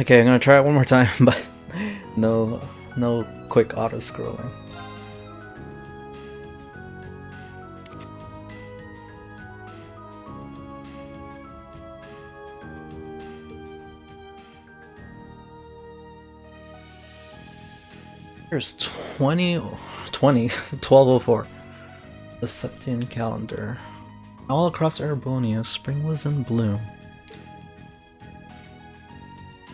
Okay, I'm gonna try it one more time, but no quick auto scrolling. Here's 1204. The Septian calendar. All across Erebonia, spring was in bloom.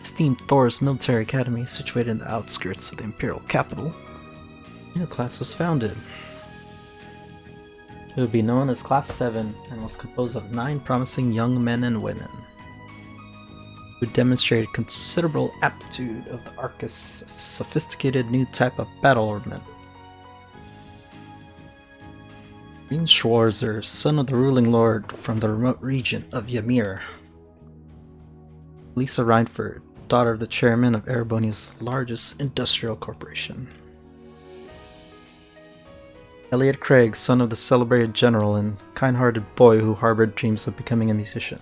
Esteemed Thor's military academy, situated in the outskirts of the imperial capital, a new class was founded. It would be known as Class 7 and was composed of 9 promising young men and women who demonstrated considerable aptitude of the Arcus, a sophisticated new type of battle ornament. Green Schwarzer, son of the ruling lord from the remote region of Ymir. Lisa Reinford, daughter of the chairman of Erebonia's largest industrial corporation. Elliot Craig, son of the celebrated general and kind-hearted boy who harbored dreams of becoming a musician.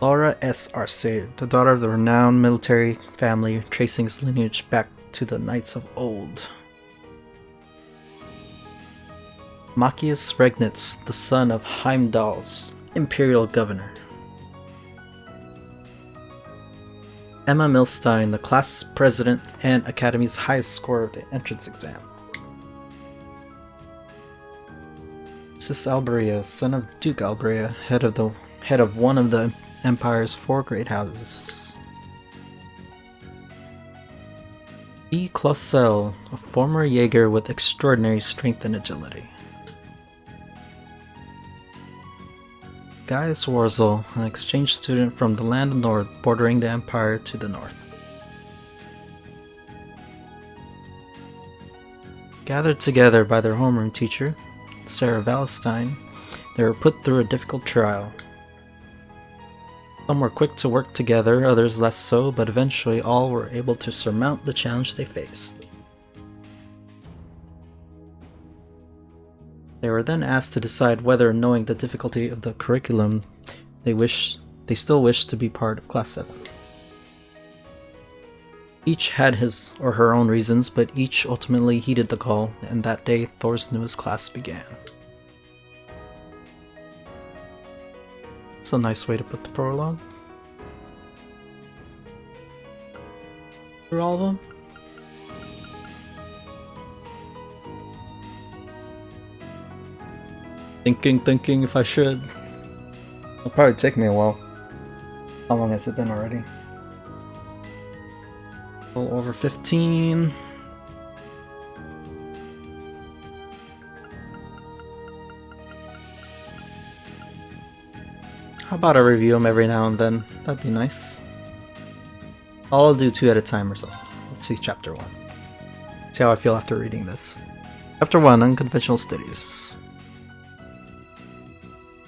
Laura S. Arce, the daughter of the renowned military family tracing his lineage back to the knights of old. Machias Regnitz, the son of Heimdall's imperial governor. Emma Milstein, the class president and Academy's highest score of the entrance exam. Sis Albrea, son of Duke Albrea, head of one of the Empire's 4 great houses. E. Clausel, a former Jaeger with extraordinary strength and agility. Gaius Warzel, an exchange student from the land of North bordering the Empire to the north. Gathered together by their homeroom teacher, Sarah Valestein, they were put through a difficult trial. Some were quick to work together, others less so, but eventually all were able to surmount the challenge they faced. They were then asked to decide whether, knowing the difficulty of the curriculum, they still wished to be part of Class 7. Each had his or her own reasons, but each ultimately heeded the call, and that day Thor's newest class began. That's a nice way to put the prologue. Through all of them? Thinking if I should. It'll probably take me a while. How long has it been already? A little over 15. How about I review them every now and then? That'd be nice. I'll do 2 at a time or so. Let's see chapter 1. See how I feel after reading this. Chapter 1, Unconventional Studies.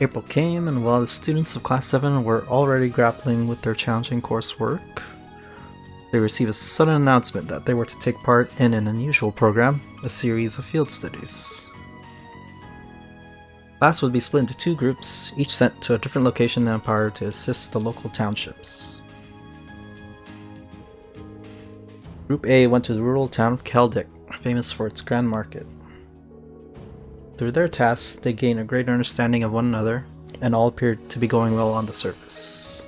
April came, and while the students of Class 7 were already grappling with their challenging coursework, they received a sudden announcement that they were to take part in an unusual program, a series of field studies. The class would be split into 2 groups, each sent to a different location in the Empire to assist the local townships. Group A went to the rural town of Keldic, famous for its grand market. Through their tasks, they gained a greater understanding of one another, and all appeared to be going well on the surface.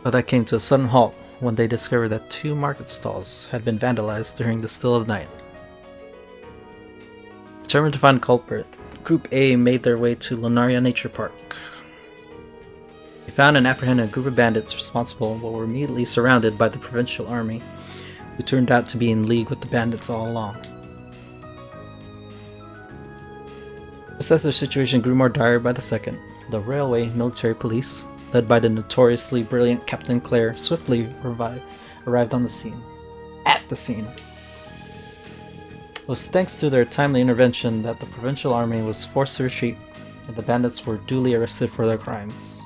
But that came to a sudden halt when they discovered that 2 market stalls had been vandalized during the still of night. Determined to find a culprit, Group A made their way to Lunaria Nature Park. They found and apprehended a group of bandits responsible, but were immediately surrounded by the provincial army, who turned out to be in league with the bandits all along. Just as their situation grew more dire by the second, the railway military police, led by the notoriously brilliant Captain Clare, swiftly arrived on the scene. At the scene! It was thanks to their timely intervention that the provincial army was forced to retreat, and the bandits were duly arrested for their crimes.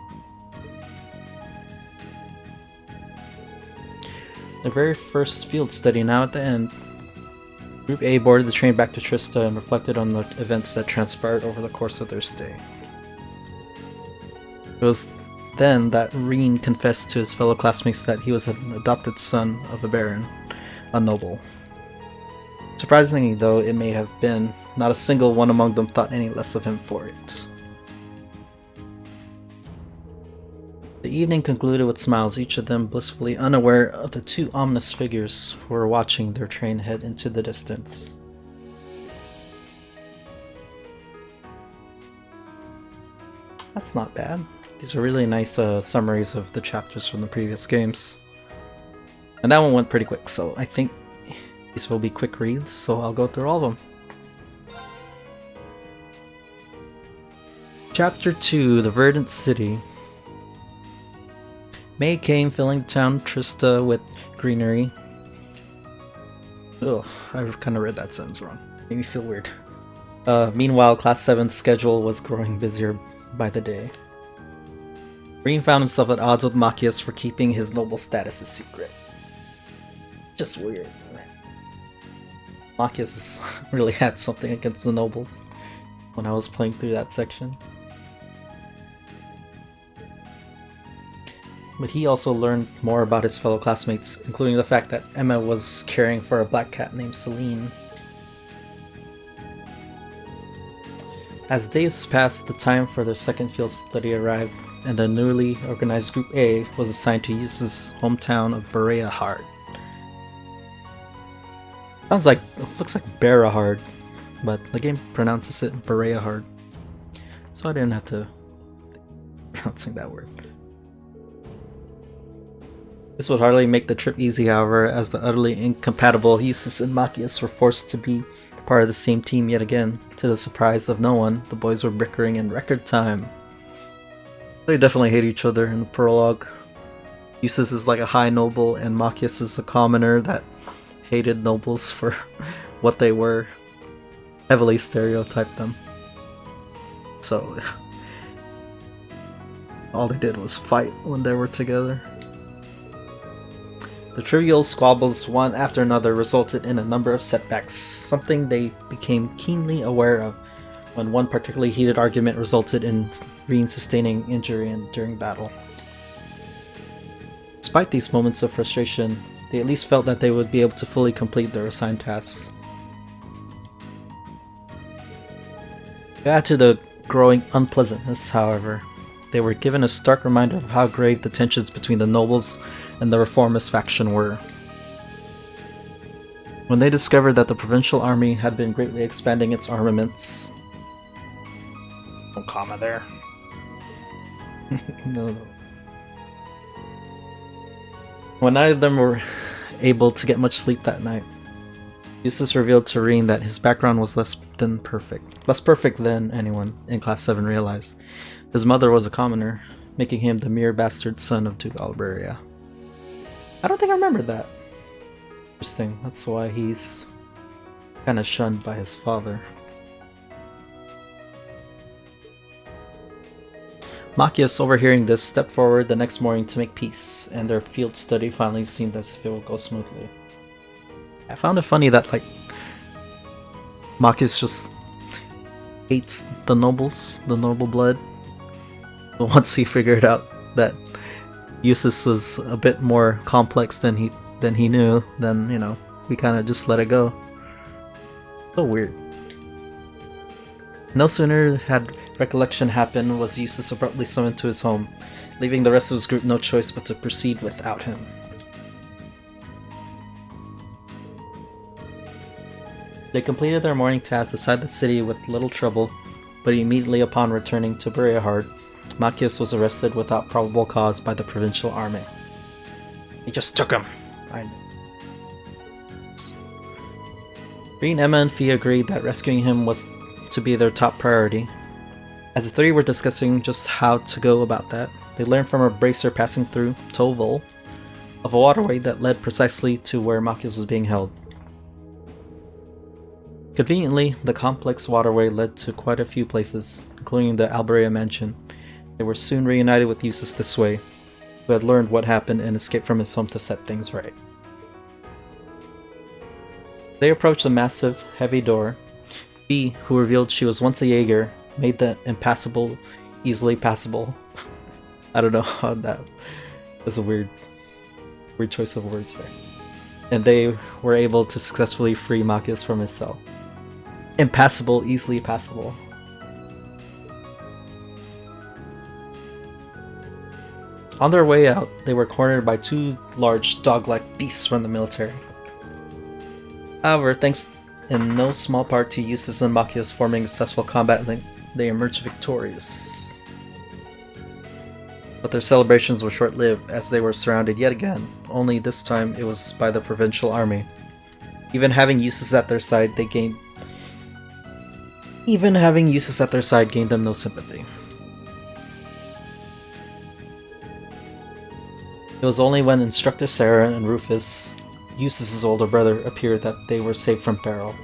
Their very first field study now at the end, Group A boarded the train back to Trista and reflected on the events that transpired over the course of their stay. It was then that Reen confessed to his fellow classmates that he was an adopted son of a baron, a noble. Surprisingly, though it may have been, not a single one among them thought any less of him for it. The evening concluded with smiles, each of them blissfully unaware of the two ominous figures who were watching their train head into the distance. That's not bad. These are really nice summaries of the chapters from the previous games. And that one went pretty quick, so I think these will be quick reads, so I'll go through all of them. Chapter 2, The Verdant City. May came, filling the town Trista with greenery. Ugh, I kind of read that sentence wrong. Made me feel weird. Meanwhile, Class 7's schedule was growing busier by the day. Reen found himself at odds with Machias for keeping his noble status a secret. Just weird. Machias really had something against the nobles when I was playing through that section. But he also learned more about his fellow classmates, including the fact that Emma was caring for a black cat named Celine. As days passed, the time for their second field study arrived, and the newly organized Group A was assigned to Yusa's hometown of Berehard. Looks like Berehard, but the game pronounces it Berehard, so I didn't have to pronouncing that word. This would hardly make the trip easy, however, as the utterly incompatible Eustace and Machias were forced to be part of the same team yet again. To the surprise of no one, the boys were bickering in record time. They definitely hate each other in the prologue. Eustace is like a high noble, and Machias is a commoner that hated nobles for what they were. Heavily stereotyped them. So, all they did was fight when they were together. The trivial squabbles, one after another, resulted in a number of setbacks, something they became keenly aware of when one particularly heated argument resulted in Reen sustaining injury during battle. Despite these moments of frustration, they at least felt that they would be able to fully complete their assigned tasks. To add to the growing unpleasantness, however, they were given a stark reminder of how grave the tensions between the nobles and the reformist faction were. When they discovered that the provincial army had been greatly expanding its armaments... No comma there. No. When neither of them were able to get much sleep that night, Eustace revealed to Reen that his background was less perfect. Less perfect than anyone in Class 7 realized. His mother was a commoner, making him the mere bastard son of Duke Alberia. I don't think I remember that. Interesting, that's why he's kinda shunned by his father. Machias, overhearing this, stepped forward the next morning to make peace, and their field study finally seemed as if it would go smoothly. I found it funny that, Machias just hates the nobles, the noble blood. But once he figured out that Eustace was a bit more complex than he knew, then, we kinda just let it go. So weird. No sooner had recollection happened was Eustace abruptly summoned to his home, leaving the rest of his group no choice but to proceed without him. They completed their morning tasks outside the city with little trouble, but immediately upon returning to Berehard, Machias was arrested without probable cause by the provincial army. He just took him! Reen, Emma, and Fia agreed that rescuing him was to be their top priority. As the three were discussing just how to go about that, they learned from a bracer passing through Toval of a waterway that led precisely to where Machias was being held. Conveniently, the complex waterway led to quite a few places, including the Alberia mansion. They were soon reunited with Eustace this way, who had learned what happened and escaped from his home to set things right. They approached a massive, heavy door. Fee, who revealed she was once a Jaeger, made the impassable easily passable. I don't know how that was a weird choice of words there. And they were able to successfully free Machias from his cell. Impassable, easily passable. On their way out, they were cornered by two large dog-like beasts from the military. However, thanks in no small part to Eustace and Machias forming a successful combat link, they emerged victorious. But their celebrations were short-lived as they were surrounded yet again, only this time it was by the provincial army. Even having Eustace at their side gained them no sympathy. It was only when Instructor Sarah and Rufus, Eustace's older brother, appeared that they were saved from peril.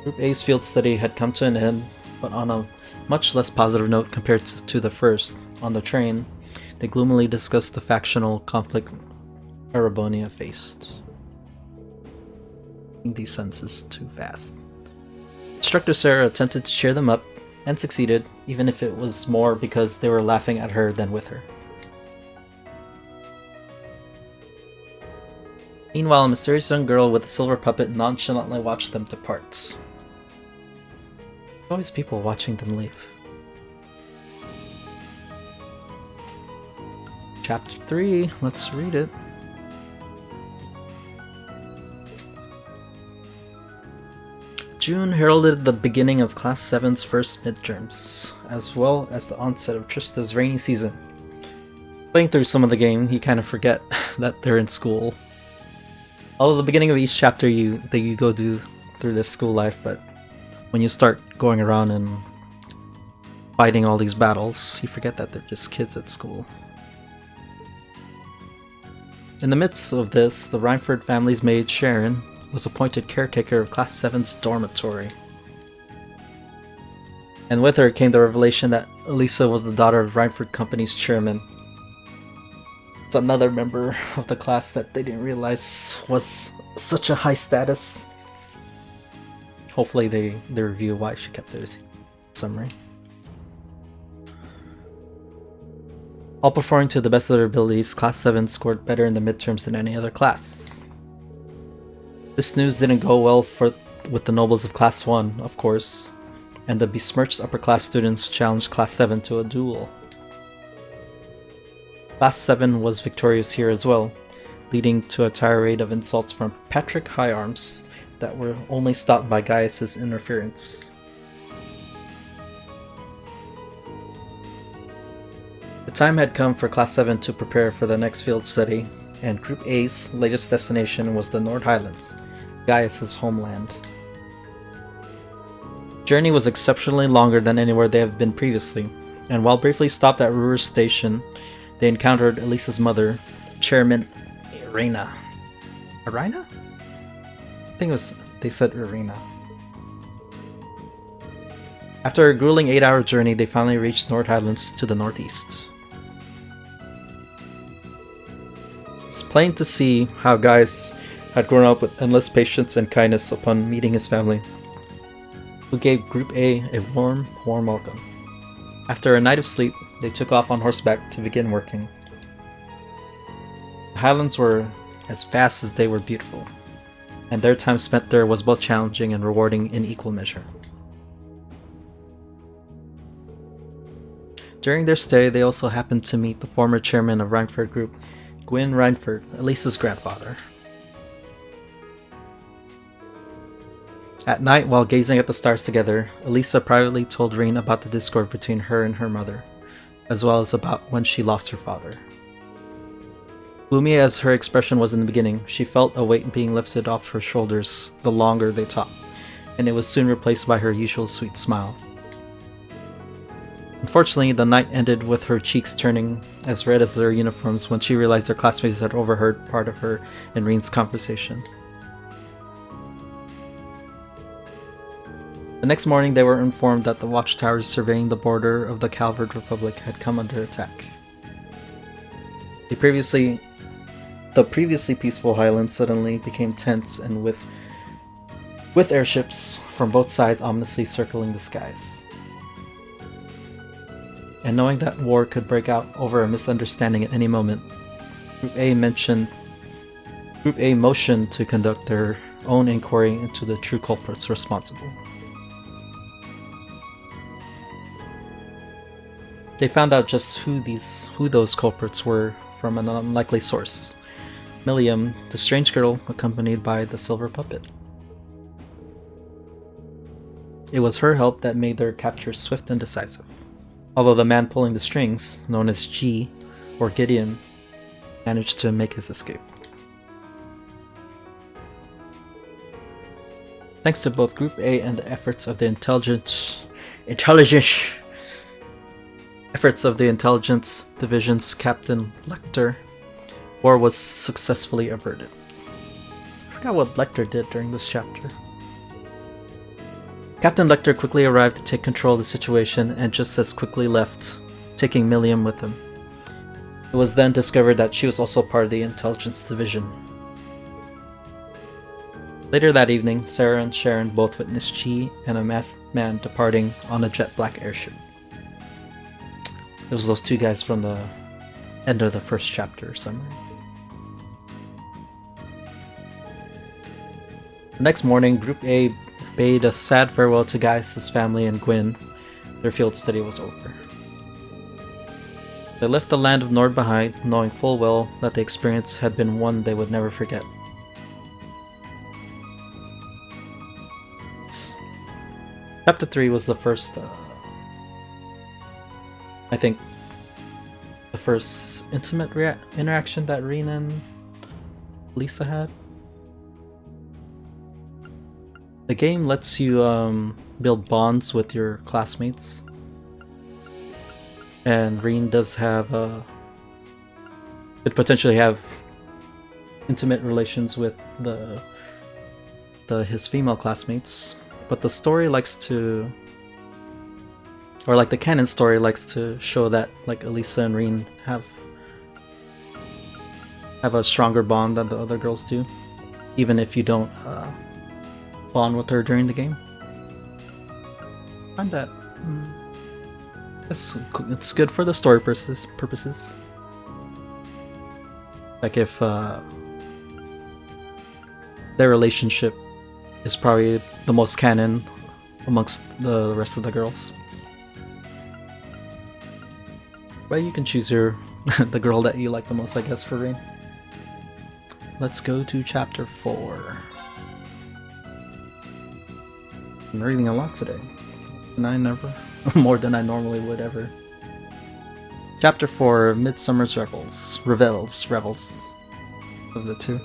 Group A's field study had come to an end, but on a much less positive note compared to the first. On the train, they gloomily discussed the factional conflict Erebonia faced. I think these sentences too fast. Instructor Sarah attempted to cheer them up, and succeeded, even if it was more because they were laughing at her than with her. Meanwhile, a mysterious young girl with a silver puppet nonchalantly watched them depart. Always people watching them leave. Chapter 3, let's read it. June heralded the beginning of Class 7's first midterms, as well as the onset of Trista's rainy season. Playing through some of the game, you kind of forget that they're in school. Although the beginning of each chapter you go through this school life, but when you start going around and fighting all these battles, you forget that they're just kids at school. In the midst of this, the Rhineford family's maid, Sharon, was appointed caretaker of Class 7's dormitory. And with her came the revelation that Elisa was the daughter of Rhineford Company's chairman. It's another member of the class that they didn't realize was such a high status. Hopefully they review why she kept this summary. All performing to the best of their abilities, Class 7 scored better in the midterms than any other class. This news didn't go well with the nobles of Class 1, of course, and the besmirched upper-class students challenged Class 7 to a duel. Class 7 was victorious here as well, leading to a tirade of insults from Patrick Higharms that were only stopped by Gaius's interference. The time had come for Class 7 to prepare for the next field study, and Group A's latest destination was the North Highlands, Gaius's homeland. The journey was exceptionally longer than anywhere they have been previously, and while briefly stopped at Ruhr's station, they encountered Elisa's mother, Chairman Irina. Irina? I think they said Irina. After a grueling 8-hour journey, they finally reached North Highlands to the northeast. It's plain to see how Gaius had grown up with endless patience and kindness upon meeting his family, who gave Group A a warm welcome. After a night of sleep, they took off on horseback to begin working. The Highlands were as vast as they were beautiful, and their time spent there was both challenging and rewarding in equal measure. During their stay, they also happened to meet the former chairman of Rhineford Group, Gwyn Rhineford, Elisa's grandfather. At night, while gazing at the stars together, Elisa privately told Reen about the discord between her and her mother, as well as about when she lost her father. Gloomy as her expression was in the beginning, she felt a weight being lifted off her shoulders the longer they talked, and it was soon replaced by her usual sweet smile. Unfortunately, the night ended with her cheeks turning as red as their uniforms when she realized their classmates had overheard part of her and Reen's conversation. The next morning, they were informed that the watchtowers surveying the border of the Calvard Republic had come under attack. The previously peaceful highlands suddenly became tense, and with airships from both sides ominously circling the skies. and knowing that war could break out over a misunderstanding at any moment, Group A motioned to conduct their own inquiry into the true culprits responsible. They found out just who those culprits were from an unlikely source. Milliam, the strange girl accompanied by the silver puppet. It was her help that made their capture swift and decisive. Although the man pulling the strings, known as G, or Gideon, managed to make his escape. Thanks to both Group A and the efforts of the intelligence division's Captain Lecter, war was successfully averted. I forgot what Lecter did during this chapter. Captain Lecter quickly arrived to take control of the situation and just as quickly left, taking Milliam with him. It was then discovered that she was also part of the intelligence division. Later that evening, Sarah and Sharon both witnessed Chi and a masked man departing on a jet black airship. It was those two guys from the end of the first chapter summary. The next morning, Group A bade a sad farewell to Gaius' family and Gwyn. Their field study was over. They left the land of Nord behind, knowing full well that the experience had been one they would never forget. Chapter 3 was the first, I think, the first intimate interaction that Reen and Lisa had. The game lets you build bonds with your classmates, and Reen does have could potentially have intimate relations with his female classmates, but the story likes to, or like the canon story likes to show that like Elisa and Reen have a stronger bond than the other girls do, even if you don't bond with her during the game. I find that it's good for the story purposes. Like if their relationship is probably the most canon amongst the rest of the girls. But you can choose your the girl that you like the most, I guess, for Rain. Let's go to chapter 4. I'm reading a lot today. And I never more than I normally would ever. Chapter 4, Midsummer's Revels of the two.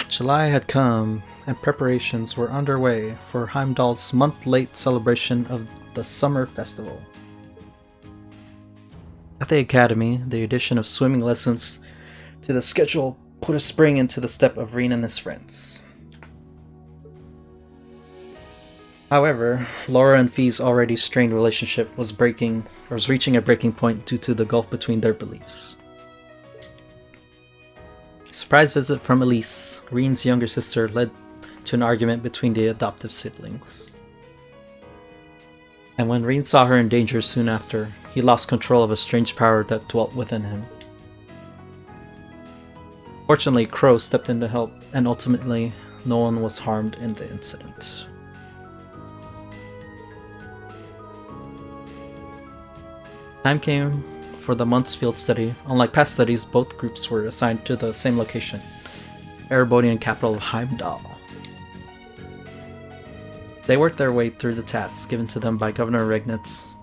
July had come, and preparations were underway for Heimdall's month-late celebration of the Summer Festival. At the academy, the addition of swimming lessons to the schedule put a spring into the step of Reen and his friends. However, Laura and Fee's already strained relationship was reaching a breaking point due to the gulf between their beliefs. A surprise visit from Elise, Reen's younger sister, led to an argument between the adoptive siblings. And when Reen saw her in danger soon after, he lost control of a strange power that dwelt within him. Fortunately, Crow stepped in to help, and ultimately, no one was harmed in the incident. Time came for the month's field study. Unlike past studies, both groups were assigned to the same location, Erebonian capital of Heimdall. They worked their way through the tasks given to them by Governor Regnitz,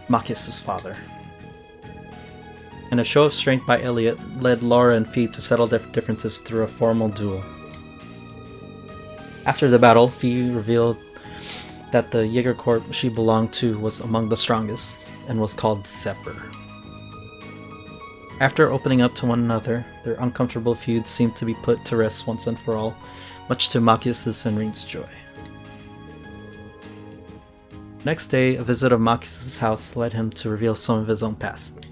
Machias' father. And a show of strength by Elliot led Laura and Fee to settle their differences through a formal duel. After the battle, Fee revealed that the Jaeger Corps she belonged to was among the strongest, and was called Zephyr. After opening up to one another, their uncomfortable feud seemed to be put to rest once and for all, much to Machias' and Reen's joy. Next day, a visit of Machias' house led him to reveal some of his own past.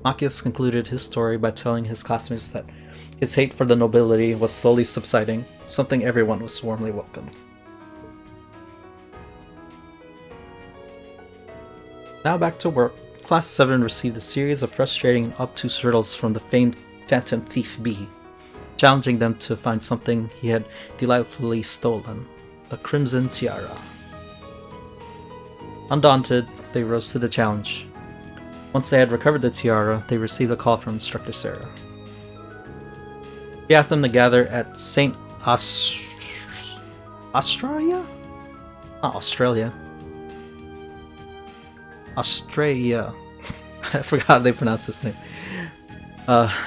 Machias concluded his story by telling his classmates that his hate for the nobility was slowly subsiding, something everyone was warmly welcomed. Now back to work. Class 7 received a series of frustrating and obtuse riddles from the famed Phantom Thief B, challenging them to find something he had delightfully stolen, the Crimson Tiara. Undaunted, they rose to the challenge. Once they had recovered the tiara, they received a call from Instructor Sarah. She asked them to gather at St. Australia? Not Australia. Australia. I forgot how they pronounce this name.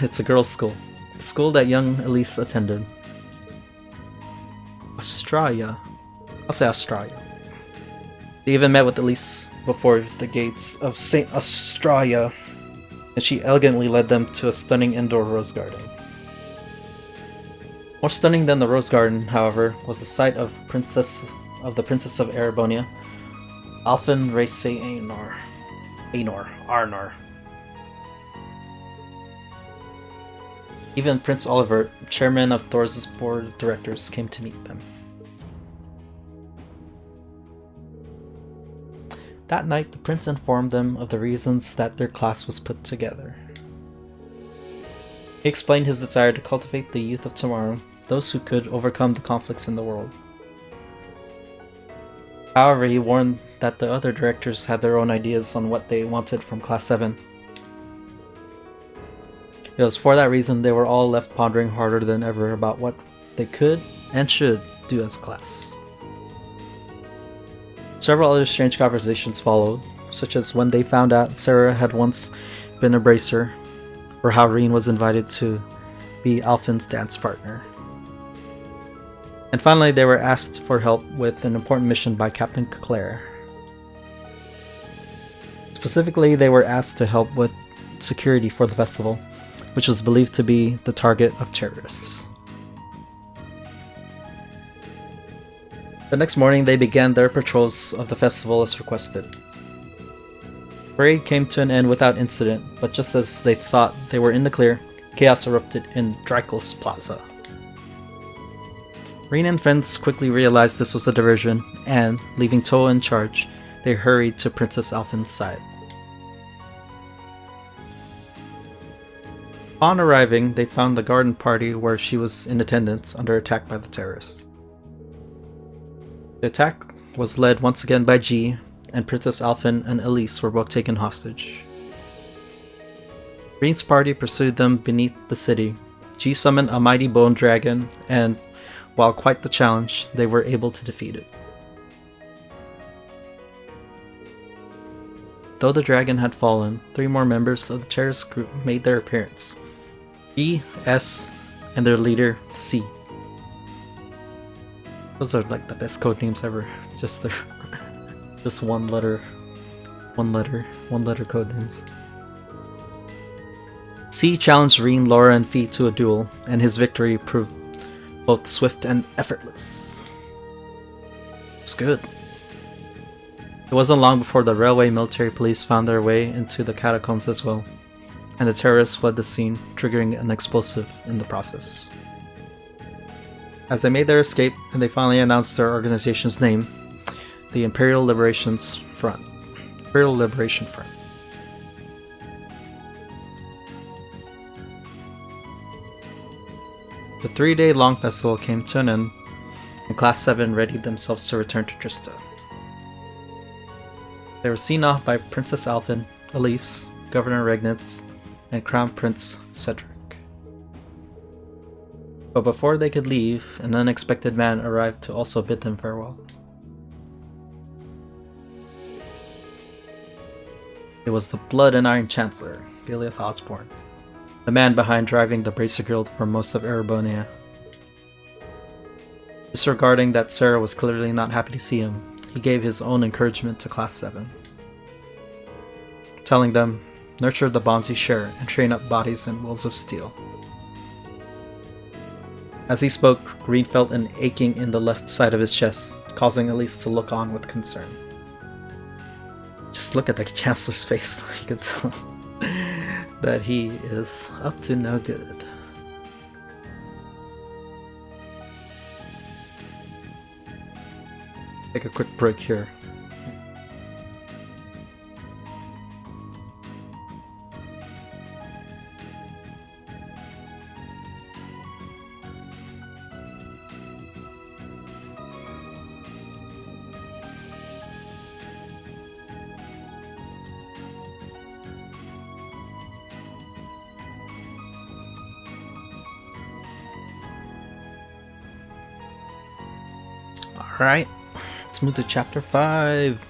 It's a girls' school. The school that young Elise attended. Australia. I'll say Australia. They even met with Elise before the gates of St. Australia, and she elegantly led them to a stunning indoor rose garden. More stunning than the rose garden, however, was the sight of the Princess of Erebonia, Alphen Race Arnor. Even Prince Olivert, chairman of Thor's board of directors, came to meet them. That night, the prince informed them of the reasons that their class was put together. He explained his desire to cultivate the youth of tomorrow, those who could overcome the conflicts in the world. However, he warned that the other directors had their own ideas on what they wanted from Class 7. It was for that reason they were all left pondering harder than ever about what they could and should do as a class. Several other strange conversations followed, such as when they found out Sarah had once been a bracer, or how Reen was invited to be Alphen's dance partner. And finally, they were asked for help with an important mission by Captain Claire. Specifically, they were asked to help with security for the festival, which was believed to be the target of terrorists. The next morning, they began their patrols of the festival as requested. The parade came to an end without incident, but just as they thought they were in the clear, chaos erupted in Drykel's Plaza. Reen and friends quickly realized this was a diversion, and, leaving Toa in charge, they hurried to Princess Alphen's side. Upon arriving, they found the garden party where she was in attendance under attack by the terrorists. The attack was led once again by G, and Princess Alphen and Elise were both taken hostage. Reen's party pursued them beneath the city. G summoned a mighty bone dragon, and, while quite the challenge, they were able to defeat it. Though the dragon had fallen, 3 more members of the terrorist group made their appearance. B, S, and their leader, C. Those are like the best code names ever. Just one letter code names. C challenged Reen, Laura, and Fee to a duel, and his victory proved both swift and effortless. It's good. It wasn't long before the railway military police found their way into the catacombs as well, and the terrorists fled the scene, triggering an explosive in the process. As they made their escape, and they finally announced their organization's name, the Imperial Liberation Front. The 3-day-long festival came to an end, and Class 7 readied themselves to return to Trista. They were seen off by Princess Alphen, Elise, Governor Regnitz, and Crown Prince Cedric. But before they could leave, an unexpected man arrived to also bid them farewell. It was the Blood and Iron Chancellor, Giliath Osborne, the man behind driving the Bracer Guild for most of Erebonia. Disregarding that Sarah was clearly not happy to see him, he gave his own encouragement to Class 7, telling them, "Nurture the bonds you share and train up bodies and wills of steel." As he spoke, Reen felt an aching in the left side of his chest, causing Elise to look on with concern. Just look at the Chancellor's face, you can tell that he is up to no good. Take a quick break here. Alright, let's move to Chapter 5.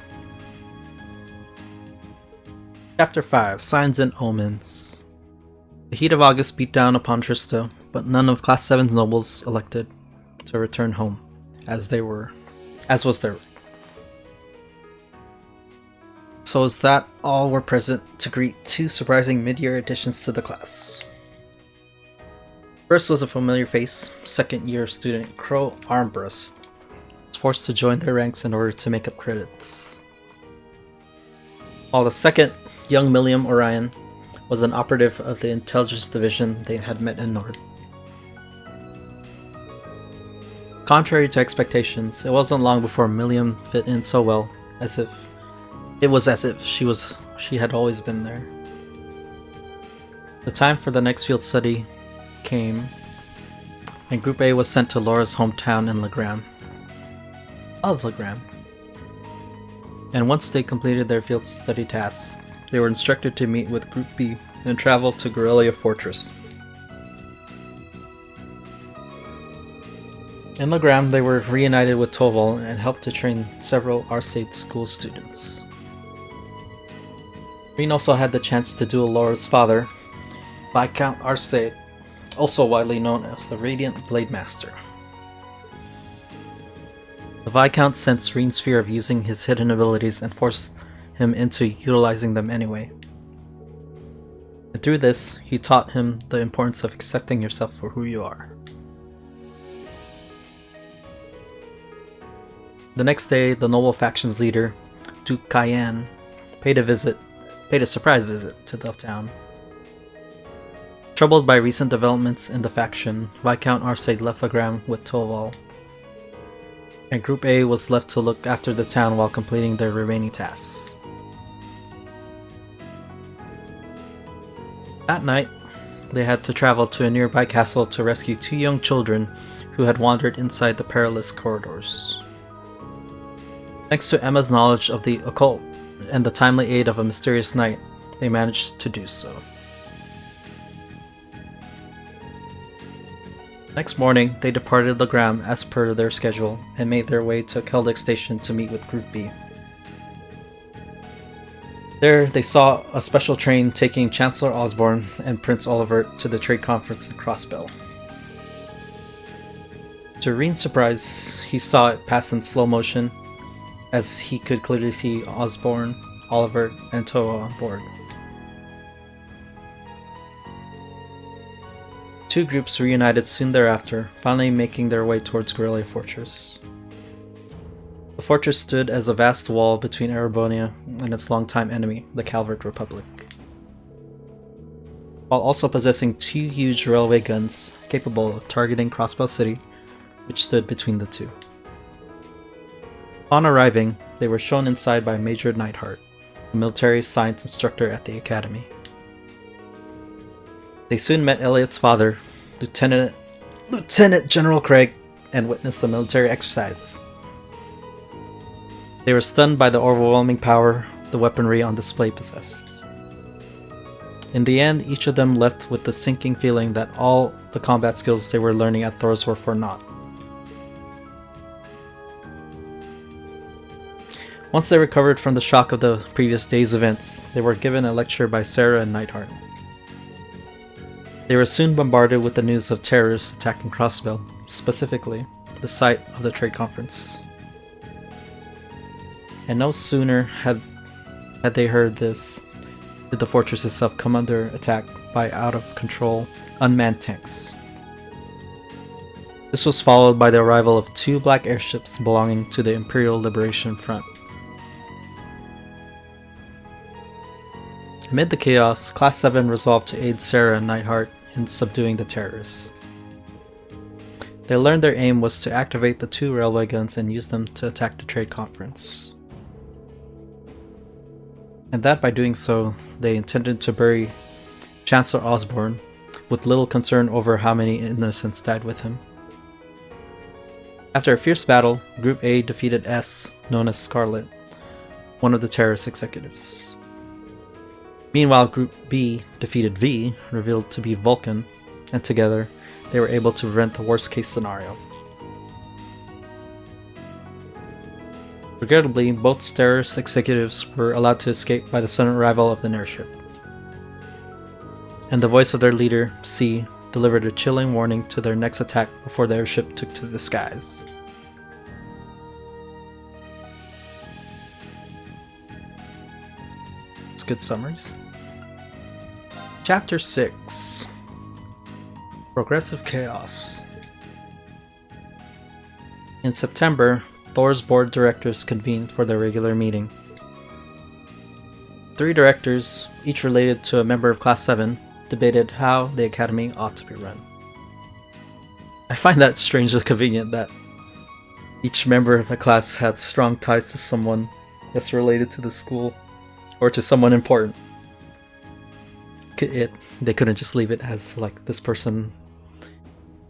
Chapter 5, Signs and Omens. The heat of August beat down upon Trista, but none of Class 7's nobles elected to return home, as was their right. So is that all were present to greet two surprising mid-year additions to the class. First was a familiar face, second-year student Crow Armbrust was forced to join their ranks in order to make up credits. While the second, young Milliam Orion, was an operative of the intelligence division they had met in Nord. Contrary to expectations, it wasn't long before Milliam fit in so well as if she had always been there. The time for the next field study came, and Group A was sent to Laura's hometown in Legram. And once they completed their field study tasks, they were instructed to meet with Group B and travel to Guerrilla Fortress. In Legram, they were reunited with Toval and helped to train several Arcade school students. Reen also had the chance to duel Laura's father, Viscount Arcade, also widely known as the Radiant Blade Master. The Viscount sensed Reen's fear of using his hidden abilities and forced him into utilizing them anyway. And through this, he taught him the importance of accepting yourself for who you are. The next day, the noble faction's leader, Duke Cayenne, paid a surprise visit to the town. Troubled by recent developments in the faction, Viscount Arcade left Legram with Toval, and Group A was left to look after the town while completing their remaining tasks. That night, they had to travel to a nearby castle to rescue two young children who had wandered inside the perilous corridors. Thanks to Emma's knowledge of the occult and the timely aid of a mysterious knight, they managed to do so. Next morning, they departed Legram as per their schedule and made their way to Keldic Station to meet with Group B. There, they saw a special train taking Chancellor Osborne and Prince Oliver to the trade conference in Crossbell. To Reen's surprise, he saw it pass in slow motion, as he could clearly see Osborne, Oliver, and Toa on board. Two groups reunited soon thereafter, finally making their way towards Guerrilla Fortress. The fortress stood as a vast wall between Erebonia and its longtime enemy, the Calvert Republic, while also possessing two huge railway guns capable of targeting Crossbell City, which stood between the two. On arriving, they were shown inside by Major Neidhart, a military science instructor at the academy. They soon met Elliot's father, Lieutenant General Craig, and witnessed a military exercise. They were stunned by the overwhelming power the weaponry on display possessed. In the end, each of them left with the sinking feeling that all the combat skills they were learning at Thor's were for naught. Once they recovered from the shock of the previous day's events, they were given a lecture by Sarah and Neidhart. They were soon bombarded with the news of terrorists attacking Crossbell, specifically the site of the trade conference. And no sooner had they heard this did the fortress itself come under attack by out-of-control unmanned tanks. This was followed by the arrival of two black airships belonging to the Imperial Liberation Front. Amid the chaos, Class 7 resolved to aid Sarah and Neidhart in subduing the terrorists. They learned their aim was to activate the two railway guns and use them to attack the trade conference. And that by doing so, they intended to bury Chancellor Osborne, with little concern over how many innocents died with him. After a fierce battle, Group A defeated S, known as Scarlet, one of the terrorist executives. Meanwhile, Group B defeated V, revealed to be Vulcan, and together, they were able to prevent the worst-case scenario. Regrettably, both Steris executives were allowed to escape by the sudden arrival of the airship. And the voice of their leader, C, delivered a chilling warning to their next attack before the airship took to the skies. It's good summaries. Chapter 6: Progressive Chaos. In September, Thor's board of directors convened for their regular meeting. 3 directors, each related to a member of Class 7, debated how the academy ought to be run. I find that strangely convenient that each member of the class had strong ties to someone that's related to the school or to someone important. They couldn't just leave it as like this person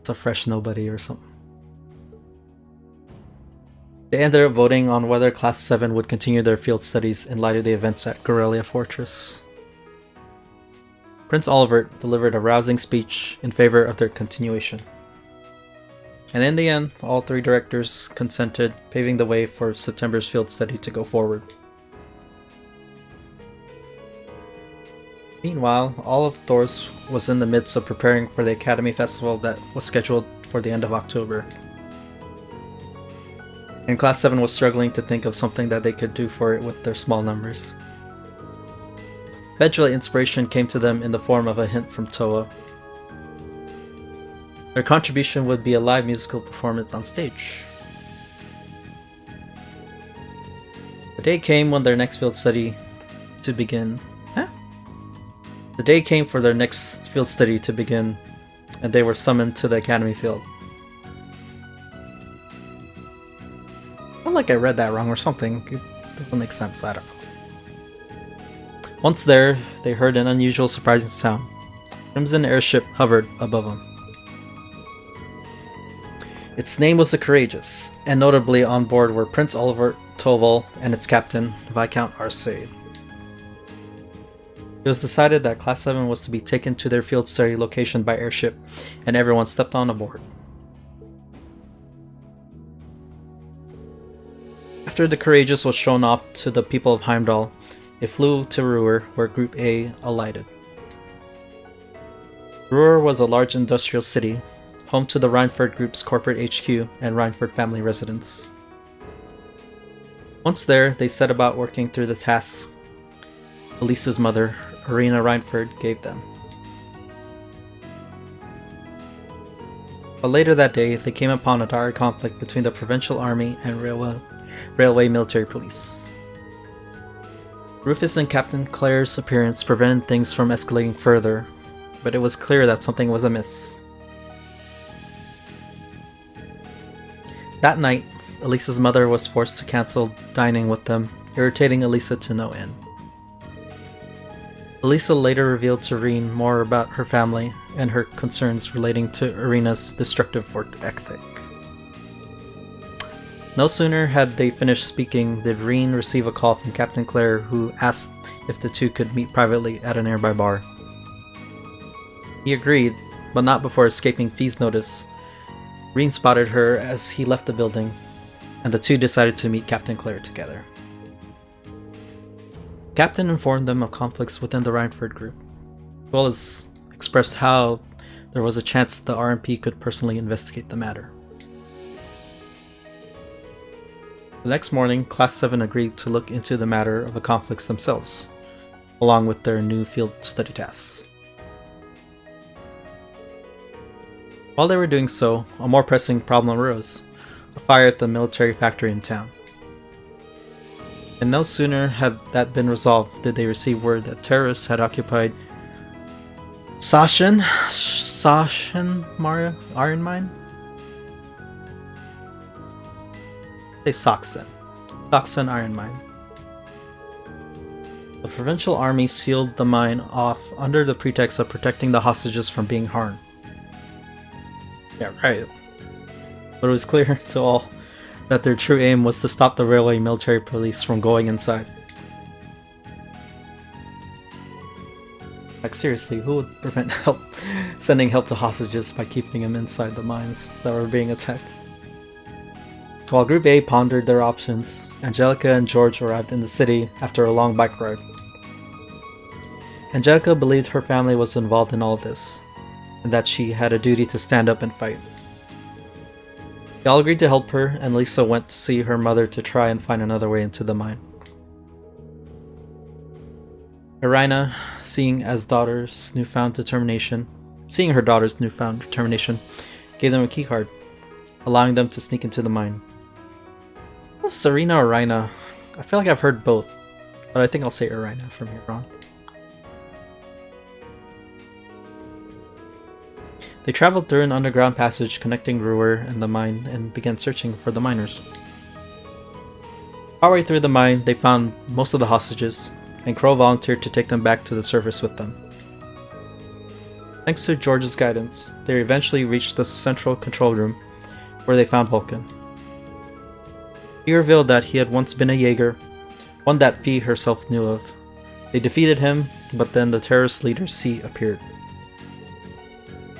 is a fresh nobody or something. They ended up voting on whether Class 7 would continue their field studies in light of the events at Corellia Fortress. Prince Olivert delivered a rousing speech in favor of their continuation. And in the end, all 3 directors consented, paving the way for September's field study to go forward. Meanwhile, all of Thor's was in the midst of preparing for the Academy Festival that was scheduled for the end of October. And Class 7 was struggling to think of something that they could do for it with their small numbers. Eventually, inspiration came to them in the form of a hint from Toa. Their contribution would be a live musical performance on stage. The day came when their next field study to begin. The day came for their next field study to begin, and they were summoned to the Academy field. I feel like I read that wrong or something. It doesn't make sense, I don't know. Once there, they heard an unusual, surprising sound. Crimson airship hovered above them. Its name was the Courageous, and notably on board were Prince Olivert Toval and its captain, Viscount Arcade. It was decided that Class 7 was to be taken to their field study location by airship, and everyone stepped on aboard. After the Courageous was shown off to the people of Heimdall, it flew to Ruhr, where Group A alighted. Ruhr was a large industrial city, home to the Reinford Group's corporate HQ and Reinford family residence. Once there, they set about working through the tasks Elisa's mother, Irina Reinford, gave them. But later that day, they came upon a dire conflict between the provincial army and railway military police. Rufus and Captain Claire's appearance prevented things from escalating further, but it was clear that something was amiss. That night, Elisa's mother was forced to cancel dining with them, irritating Elisa to no end. Elisa later revealed to Irene more about her family and her concerns relating to Irina's destructive work ethic. No sooner had they finished speaking did Irene receive a call from Captain Claire, who asked if the two could meet privately at a nearby bar. He agreed, but not before escaping Fee's notice. Irene spotted her as he left the building, and the two decided to meet Captain Claire together. Captain informed them of conflicts within the Reinford group, as well as expressed how there was a chance the RMP could personally investigate the matter. The next morning, Class 7 agreed to look into the matter of the conflicts themselves, along with their new field study tasks. While they were doing so, a more pressing problem arose: a fire at the military factory in town. And no sooner had that been resolved did they receive word that terrorists had occupied Sachsen Iron Mine? Say Sachsen Iron Mine. The provincial army sealed the mine off under the pretext of protecting the hostages from being harmed. Yeah, right. But it was clear to all that their true aim was to stop the railway military police from going inside. Like seriously, who would prevent sending help to hostages by keeping them inside the mines that were being attacked? While Group A pondered their options, Angelica and George arrived in the city after a long bike ride. Angelica believed her family was involved in all this, and that she had a duty to stand up and fight. They all agreed to help her, and Lisa went to see her mother to try and find another way into the mine. Irina, seeing her daughter's newfound determination, gave them a keycard, allowing them to sneak into the mine. I don't know if Serena or Irina. I feel like I've heard both, but I think I'll say Irina from here on. They traveled through an underground passage connecting Ruhr and the mine and began searching for the miners. Partway through the mine, they found most of the hostages, and Crow volunteered to take them back to the surface with them. Thanks to George's guidance, they eventually reached the central control room, where they found Vulcan. He revealed that he had once been a Jaeger, one that Fee herself knew of. They defeated him, but then the terrorist leader C appeared.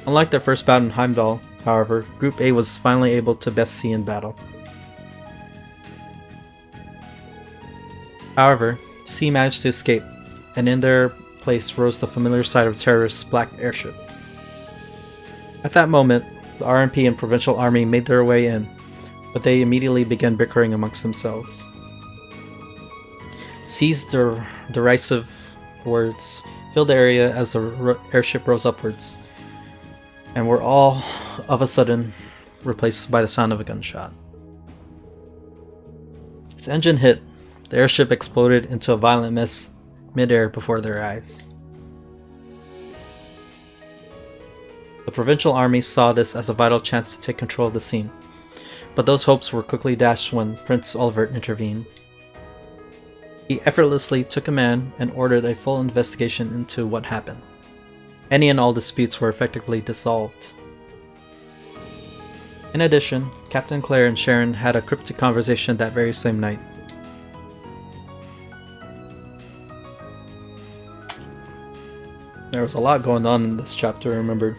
Unlike their first bout in Heimdall, however, Group A was finally able to best C in battle. However, C managed to escape, and in their place rose the familiar sight of terrorists' black airship. At that moment, the RMP and Provincial Army made their way in, but they immediately began bickering amongst themselves. C's derisive words filled the area as the airship rose upwards, and were all of a sudden replaced by the sound of a gunshot. Its engine hit, the airship exploded into a violent mess mid-air before their eyes. The Provincial Army saw this as a vital chance to take control of the scene, but those hopes were quickly dashed when Prince Olvert intervened. He effortlessly took command and ordered a full investigation into what happened. Any and all disputes were effectively dissolved. In addition, Captain Claire and Sharon had a cryptic conversation that very same night. There was a lot going on in this chapter, I remembered.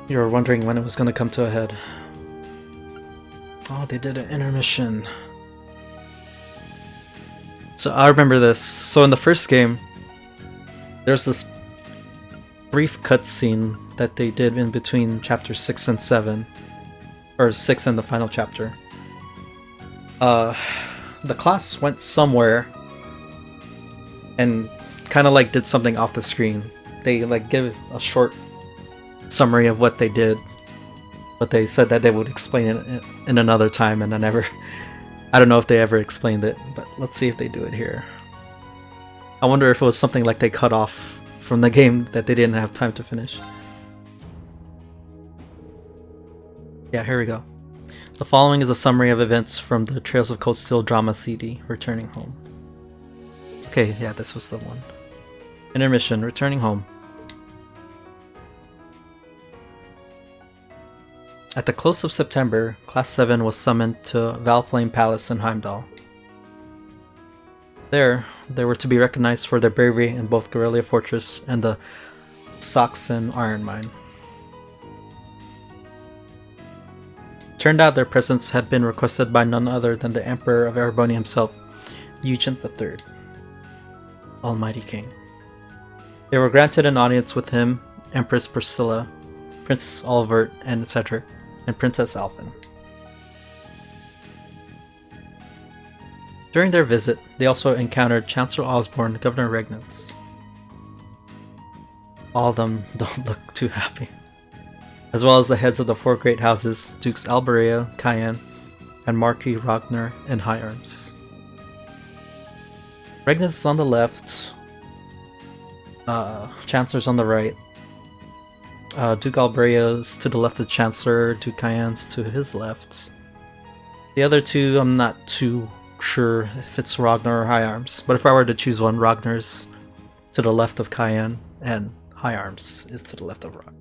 You were wondering when it was going to come to a head. Oh, they did an intermission. So I remember this. So in the first game, there's this brief cutscene that they did in between chapters 6 and 7. Or 6 and the final chapter. The class went somewhere and kind of like did something off the screen. They like give a short summary of what they did, but they said that they would explain it in another time, and I don't know if they ever explained it, but let's see if they do it here. I wonder if it was something like they cut off from the game that they didn't have time to finish. Yeah, here we go. The following is a summary of events from the Trails of Cold Steel drama CD, Returning Home. Okay, yeah, this was the one. Intermission, Returning Home. At the close of September, Class 7 was summoned to Valflame Palace in Heimdall. There, they were to be recognized for their bravery in both Guerrilla Fortress and the Saxon Iron Mine. Turned out their presence had been requested by none other than the Emperor of Erebony himself, Eugent III, Almighty King. They were granted an audience with him, Empress Priscilla, Prince Olvert, and etc., and Princess Alphen. During their visit, they also encountered Chancellor Osborne, Governor Regnitz. All of them don't look too happy. As well as the heads of the four great houses, Dukes Alberea, Cayenne, and Marquis Ragnar and High Arms. Regnitz is on the left, Chancellor's on the right, Duke Alberea is to the left of the Chancellor, Duke Cayenne's to his left. The other two, I'm not too sure if it's Ragnar or High Arms, but if I were to choose one, Ragnar's to the left of Cayenne, and High Arms is to the left of Ragnar.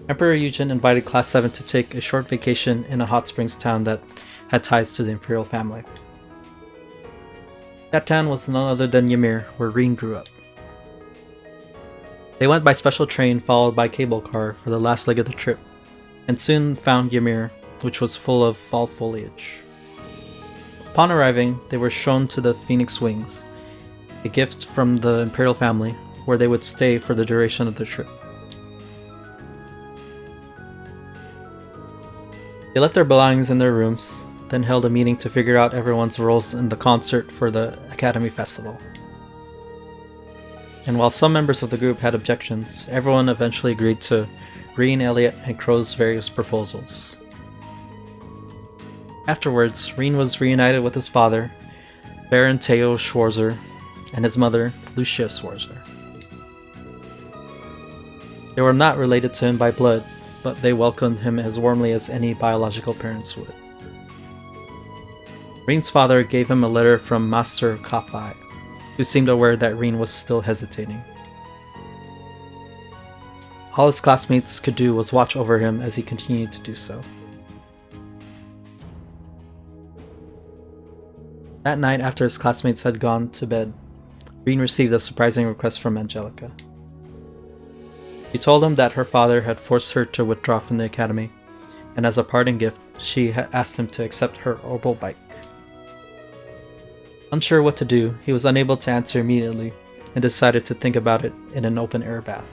Emperor Eugen invited Class 7 to take a short vacation in a hot springs town that had ties to the Imperial family. That town was none other than Ymir, where Reen grew up. They went by special train followed by cable car for the last leg of the trip, and soon found Ymir, which was full of fall foliage. Upon arriving, they were shown to the Phoenix Wings, a gift from the Imperial family, where they would stay for the duration of the trip. They left their belongings in their rooms, then held a meeting to figure out everyone's roles in the concert for the Academy Festival. And while some members of the group had objections, everyone eventually agreed to Reen, Elliot, and Crow's various proposals. Afterwards, Reen was reunited with his father, Baron Theo Schwarzer, and his mother, Lucia Schwarzer. They were not related to him by blood, but they welcomed him as warmly as any biological parents would. Reen's father gave him a letter from Master Kafai, who seemed aware that Reen was still hesitating. All his classmates could do was watch over him as he continued to do so. That night, after his classmates had gone to bed, Reen received a surprising request from Angelica. She told him that her father had forced her to withdraw from the academy, and as a parting gift, she had asked him to accept her orbital bike. Unsure what to do, he was unable to answer immediately, and decided to think about it in an open-air bath.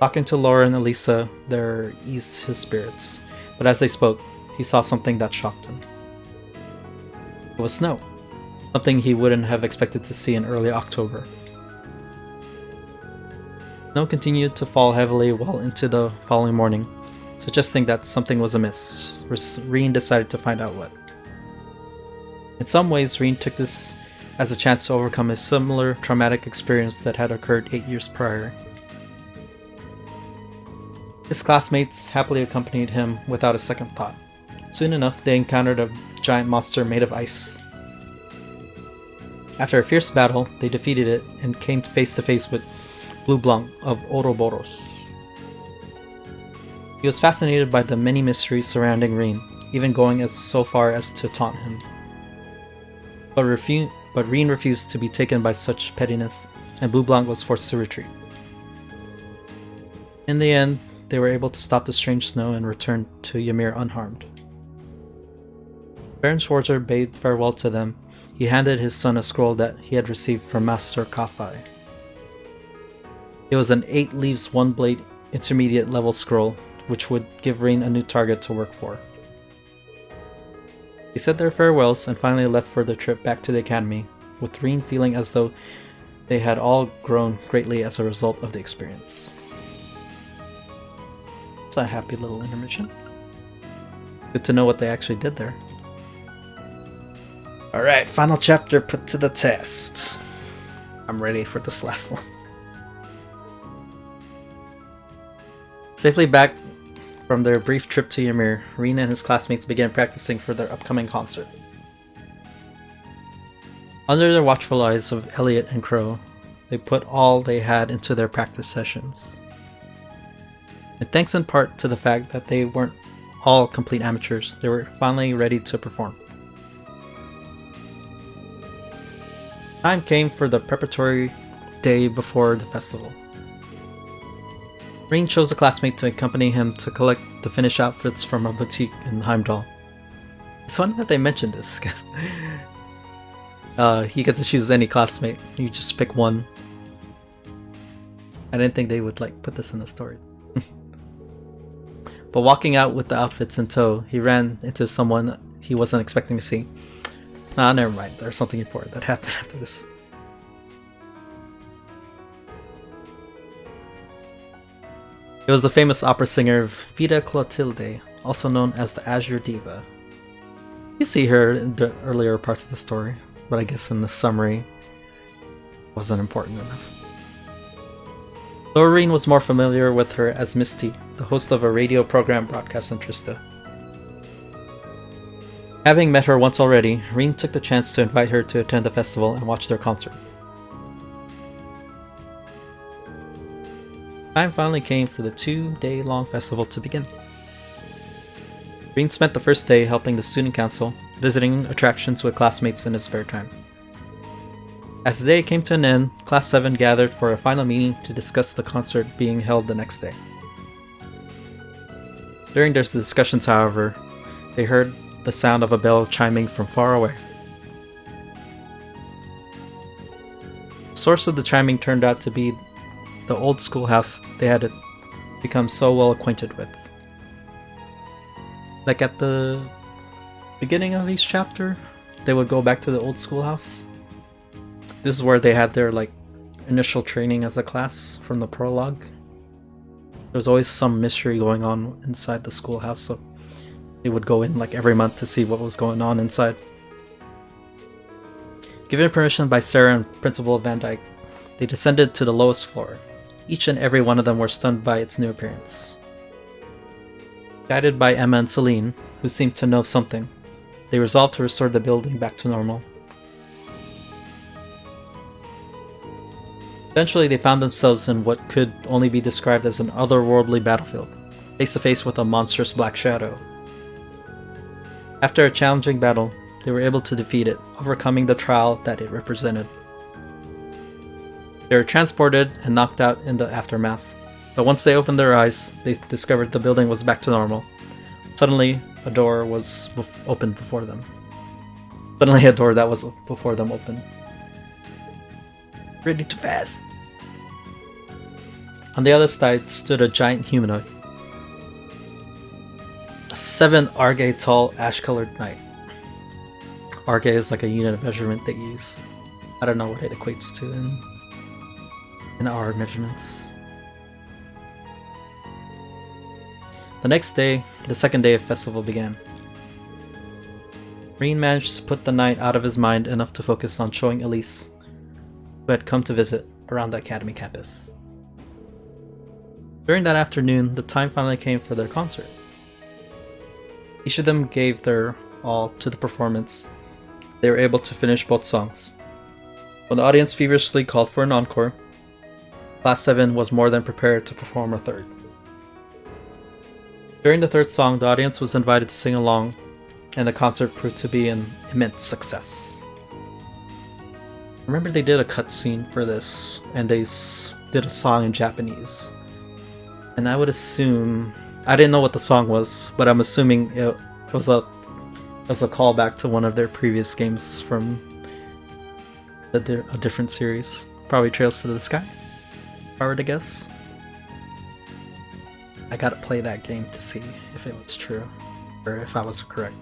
Talking to Laura and Elisa there eased his spirits, but as they spoke, he saw something that shocked him. It was snow, something he wouldn't have expected to see in early October. Snow continued to fall heavily well into the following morning, suggesting that something was amiss. Reen decided to find out what. In some ways, Reen took this as a chance to overcome a similar traumatic experience that had occurred 8 years prior. His classmates happily accompanied him without a second thought. Soon enough, they encountered a giant monster made of ice. After a fierce battle, they defeated it and came face to face with Blue Blanc of Ouroboros. He was fascinated by the many mysteries surrounding Reen, even going so far as to taunt him. But Reen refused to be taken by such pettiness, and Blue Blanc was forced to retreat. In the end, they were able to stop the strange snow and return to Ymir unharmed. Baron Schwarzer bade farewell to them. He handed his son a scroll that he had received from Master Kafai. It was an 8 leaves 1 blade intermediate level scroll, which would give Reen a new target to work for. They said their farewells and finally left for their trip back to the academy, with Reen feeling as though they had all grown greatly as a result of the experience. It's a happy little intermission. Good to know what they actually did there. Alright, final chapter put to the test. I'm ready for this last one. Safely back from their brief trip to Ymir, Reen and his classmates began practicing for their upcoming concert. Under the watchful eyes of Elliot and Crow, they put all they had into their practice sessions. And thanks in part to the fact that they weren't all complete amateurs, they were finally ready to perform. Time came for the preparatory day before the festival. Reen chose a classmate to accompany him to collect the finished outfits from a boutique in Heimdall. It's funny that they mentioned this, because you get to choose any classmate. You just pick one. I didn't think they would put this in the story. But walking out with the outfits in tow, he ran into someone he wasn't expecting to see. Nah, never mind. There's something important that happened after this. It was the famous opera singer Vida Clotilde, also known as the Azure Diva. You see her in the earlier parts of the story, but I guess in the summary, wasn't important enough. Doreen was more familiar with her as Misty, the host of a radio program broadcast in Trista. Having met her once already, Reen took the chance to invite her to attend the festival and watch their concert. Time finally came for the 2-day-long festival to begin. Reen spent the first day helping the student council, visiting attractions with classmates in his spare time. As the day came to an end, Class 7 gathered for a final meeting to discuss the concert being held the next day. During their discussions, however, they heard the sound of a bell chiming from far away. The source of the chiming turned out to be the old schoolhouse they had become so well acquainted with. Like at the beginning of each chapter, they would go back to the old schoolhouse. This is where they had their initial training as a class from the prologue. There was always some mystery going on inside the schoolhouse, so they would go in every month to see what was going on inside. Given permission by Sarah and Principal Van Dyke, they descended to the lowest floor. Each and every one of them were stunned by its new appearance. Guided by Emma and Celine, who seemed to know something, they resolved to restore the building back to normal. Eventually, they found themselves in what could only be described as an otherworldly battlefield, face to face with a monstrous black shadow. After a challenging battle, they were able to defeat it, overcoming the trial that it represented. They were transported and knocked out in the aftermath, but once they opened their eyes, they discovered the building was back to normal. Suddenly, a door was opened before them. Suddenly, a door that was before them opened. Ready to fast. On the other side stood a giant humanoid. A 7 Arge tall, ash-colored knight. Arge is a unit of measurement they use. I don't know what it equates to in our measurements. The next day, the second day of festival began. Reen managed to put the knight out of his mind enough to focus on showing Elise, who had come to visit, around the academy campus. During that afternoon, the time finally came for their concert. Each of them gave their all to the performance. They were able to finish both songs. When the audience feverishly called for an encore, Class 7 was more than prepared to perform a third. During the third song, the audience was invited to sing along, and the concert proved to be an immense success. Remember they did a cutscene for this, and they did a song in Japanese. And I would assume... I didn't know what the song was, but I'm assuming it was a callback to one of their previous games from a different series. Probably Trails to the Sky, if I were to guess. I gotta play that game to see if it was true, or if I was correct.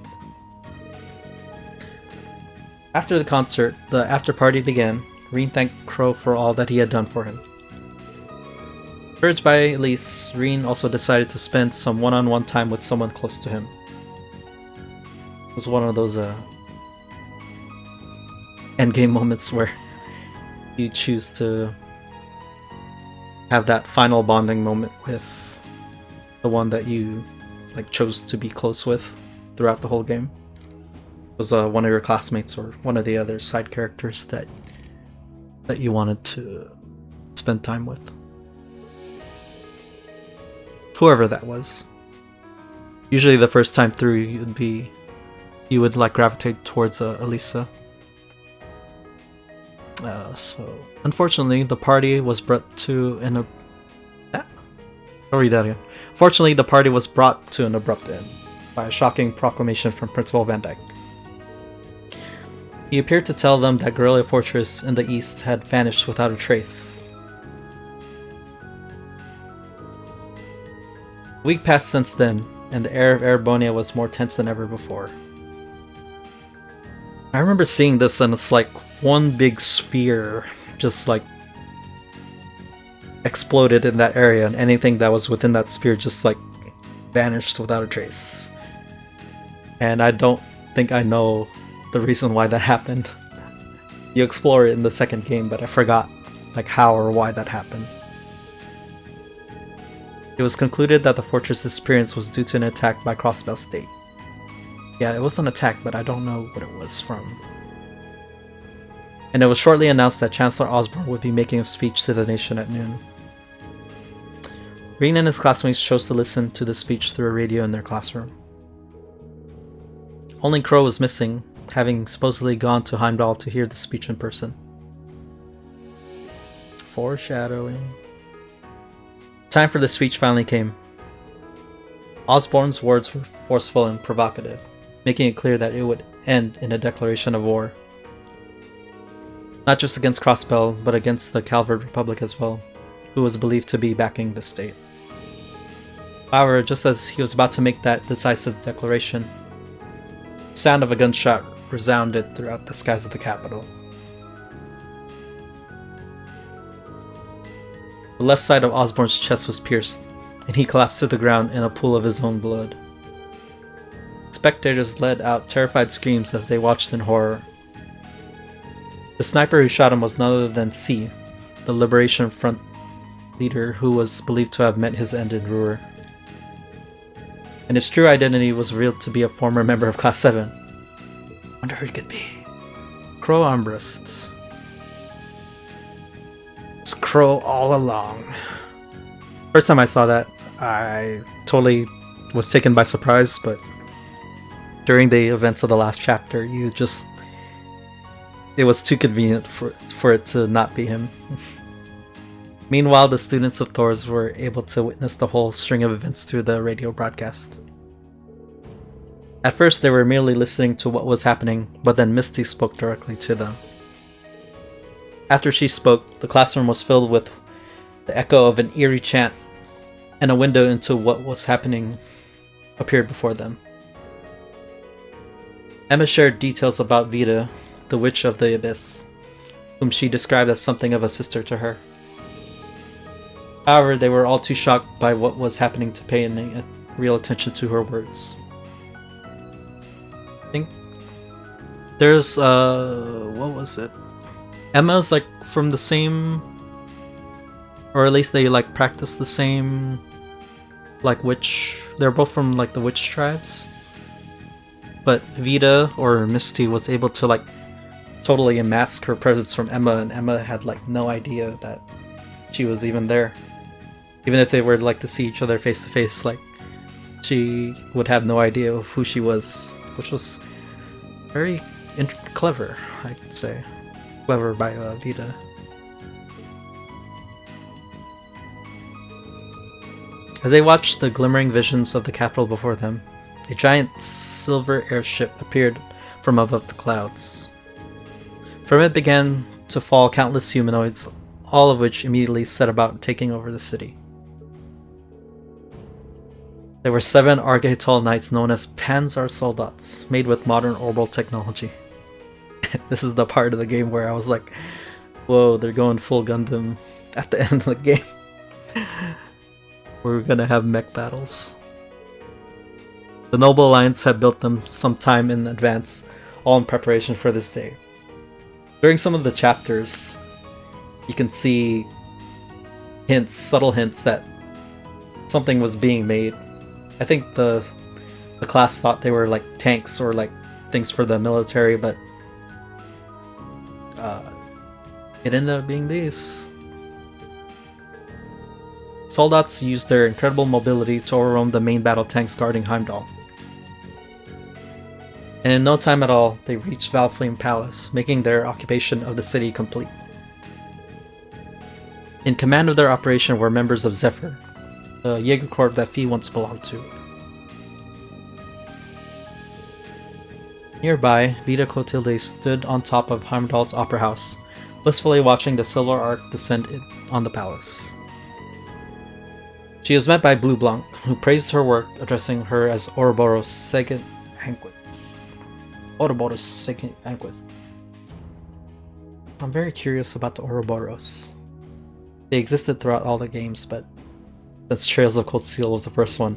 After the concert, the after-party began. Reen thanked Crow for all that he had done for him. Encouraged by Elise, Reen also decided to spend some one-on-one time with someone close to him. It was one of those endgame moments where you choose to have that final bonding moment with the one that you chose to be close with throughout the whole game. Was one of your classmates or one of the other side characters that you wanted to spend time with. Whoever that was. Usually the first time through you would gravitate towards Elisa. So unfortunately the party was brought to an I'll read that again. Fortunately the party was brought to an abrupt end by a shocking proclamation from Principal Van Dyke. He appeared to tell them that Guerrilla Fortress in the east had vanished without a trace. A week passed since then, and the air of Erebonia was more tense than ever before. I remember seeing this, and it's one big sphere just exploded in that area, and anything that was within that sphere just vanished without a trace. And I don't think I know the reason why that happened. You explore it in the second game, but I forgot how or why that happened. It was concluded that the fortress disappearance was due to an attack by Crossbell State. Yeah, it was an attack, but I don't know what it was from. And it was shortly announced that Chancellor Osborne would be making a speech to the nation at noon. Reen and his classmates chose to listen to the speech through a radio in their classroom. Only Crow was missing, having supposedly gone to Heimdall to hear the speech in person. Foreshadowing. Time for the speech finally came. Osborne's words were forceful and provocative, making it clear that it would end in a declaration of war. Not just against Crossbell, but against the Calvert Republic as well, who was believed to be backing the state. However, just as he was about to make that decisive declaration, the sound of a gunshot resounded throughout the skies of the capital. The left side of Osborne's chest was pierced, and he collapsed to the ground in a pool of his own blood. Spectators let out terrified screams as they watched in horror. The sniper who shot him was none other than C, the Liberation Front leader who was believed to have met his end in Ruhr. And his true identity was revealed to be a former member of Class 7. Wonder who it could be. Crow Armbrust. It's Crow all along. First time I saw that, I totally was taken by surprise, but during the events of the last chapter, it was too convenient for it to not be him. Meanwhile, the students of Thors were able to witness the whole string of events through the radio broadcast. At first, they were merely listening to what was happening, but then Misty spoke directly to them. After she spoke, the classroom was filled with the echo of an eerie chant, and a window into what was happening appeared before them. Emma shared details about Vida, the Witch of the Abyss, whom she described as something of a sister to her. However, they were all too shocked by what was happening to pay any real attention to her words. I think there's, what was it? Emma's like from the same, or at least they like practice the same, like witch, they're both from like the witch tribes. But Vida, or Misty, was able to like totally unmask her presence from Emma, and Emma had like no idea that she was even there. Even if they were like to see each other face to face, like she would have no idea of who she was, which was very clever, I'd say. Clever by Vida. As they watched the glimmering visions of the capital before them, a giant silver airship appeared from above the clouds. From it began to fall countless humanoids, all of which immediately set about taking over the city. There were 7 Argatal knights known as Panzer Soldats, made with modern orbital technology. This is the part of the game where I was like, whoa, they're going full Gundam at the end of the game. We're gonna have mech battles. The Noble Alliance had built them some time in advance, all in preparation for this day. During some of the chapters, you can see hints, subtle hints that something was being made. I think the class thought they were like tanks or like things for the military, but it ended up being these. Soldats used their incredible mobility to overwhelm the main battle tanks guarding Heimdall. And in no time at all, they reached Valflame Palace, making their occupation of the city complete. In command of their operation were members of Zephyr, the Jaeger Corps that Fee once belonged to. Nearby, Vida Clotilde stood on top of Heimdall's opera house, blissfully watching the silver arc descend on the palace. She was met by Blue Blanc, who praised her work, addressing her as Ouroboros Second Anquist. Ouroboros Second Anquist. I'm very curious about the Ouroboros. They existed throughout all the games, but since Trails of Cold Steel was the first one,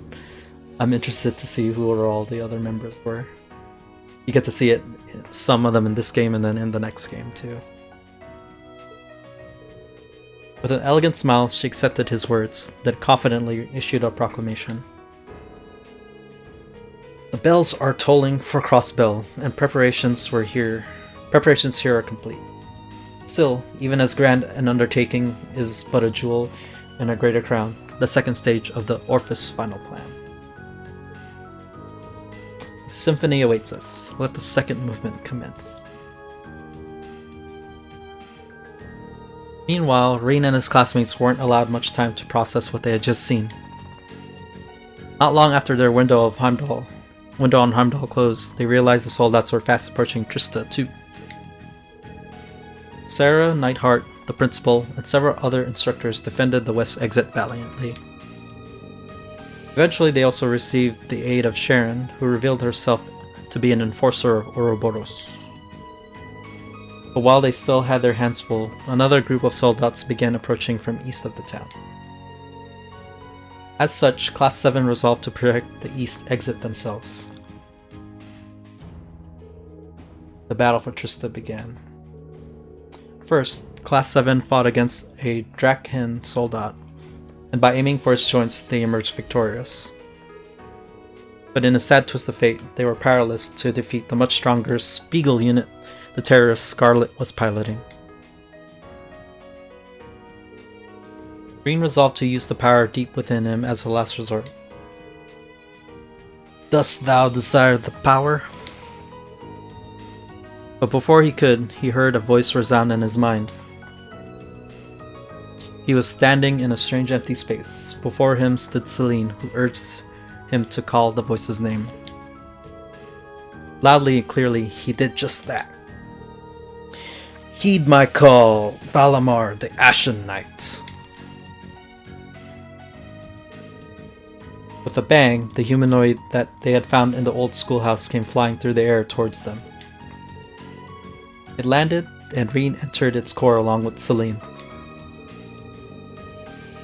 I'm interested to see who all the other members were. You get to see it, some of them in this game and then in the next game too. With an elegant smile, she accepted his words, then confidently issued a proclamation. The bells are tolling for Crossbell, and preparations here are complete. Still, even as grand an undertaking is but a jewel in a greater crown, the second stage of the Orpheus final plan. The symphony awaits us. Let the second movement commence. Meanwhile, Rean and his classmates weren't allowed much time to process what they had just seen. Not long after their window on Heimdall closed, they realized the soldats were fast approaching Trista too. Sarah, Nightheart, the principal, and several other instructors defended the west exit valiantly. Eventually, they also received the aid of Sharon, who revealed herself to be an enforcer of Ouroboros. But while they still had their hands full, another group of soldats began approaching from east of the town. As such, Class 7 resolved to protect the east exit themselves. The battle for Trista began. First, Class 7 fought against a Drakhen soldat, and by aiming for his joints, they emerged victorious. But in a sad twist of fate, they were powerless to defeat the much stronger Spiegel unit the terrorist Scarlet was piloting. Green resolved to use the power deep within him as a last resort. Dost thou desire the power? But before he could, he heard a voice resound in his mind. He was standing in a strange empty space. Before him stood Celine, who urged him to call the voice's name. Loudly and clearly, he did just that. Heed my call, Valamar, the Ashen Knight. With a bang, the humanoid that they had found in the old schoolhouse came flying through the air towards them. It landed, and Reen entered its core along with Celine.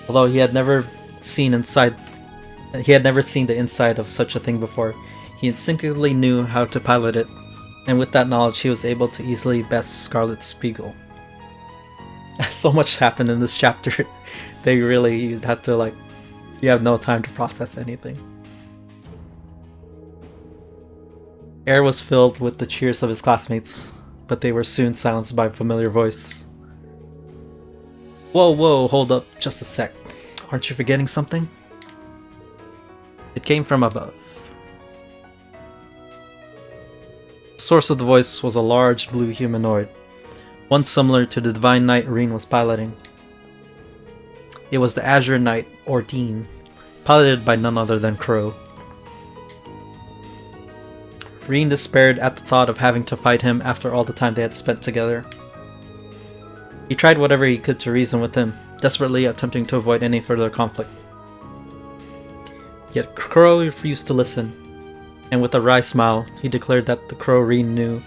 Although he had never seen the inside of such a thing before, he instinctively knew how to pilot it, and with that knowledge he was able to easily best Scarlet Spiegel. So much happened in this chapter, you have no time to process anything. Air was filled with the cheers of his classmates, but they were soon silenced by a familiar voice. Whoa, hold up, just a sec. Aren't you forgetting something? It came from above. The source of the voice was a large blue humanoid, one similar to the Divine Knight Reen was piloting. It was the Azure Knight, Ordine, piloted by none other than Crow. Reen despaired at the thought of having to fight him after all the time they had spent together. He tried whatever he could to reason with him, desperately attempting to avoid any further conflict. Yet Crow refused to listen, and with a wry smile, he declared that the Crow Reen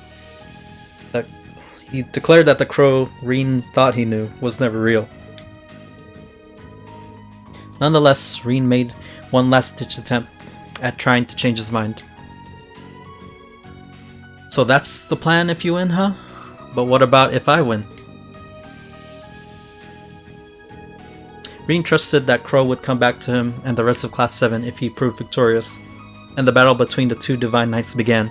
thought he knew was never real. Nonetheless, Reen made one last-ditch attempt at trying to change his mind. So that's the plan if you win, huh? But what about if I win? Reen trusted that Crow would come back to him and the rest of Class 7 if he proved victorious, and the battle between the two Divine Knights began.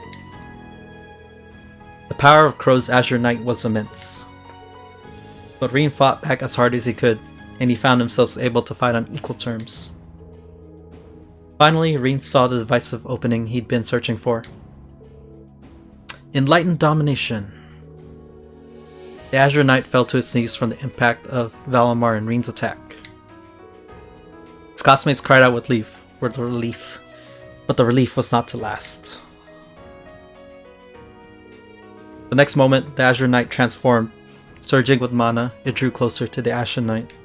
The power of Crow's Azure Knight was immense. But Reen fought back as hard as he could, and he found himself able to fight on equal terms. Finally, Reen saw the divisive opening he'd been searching for. Enlightened Domination. The Azure Knight fell to his knees from the impact of Valamar and Reen's attack. His classmates cried out with relief, but the relief was not to last. The next moment, the Azure Knight transformed. Surging with mana, it drew closer to the Ashen Knight.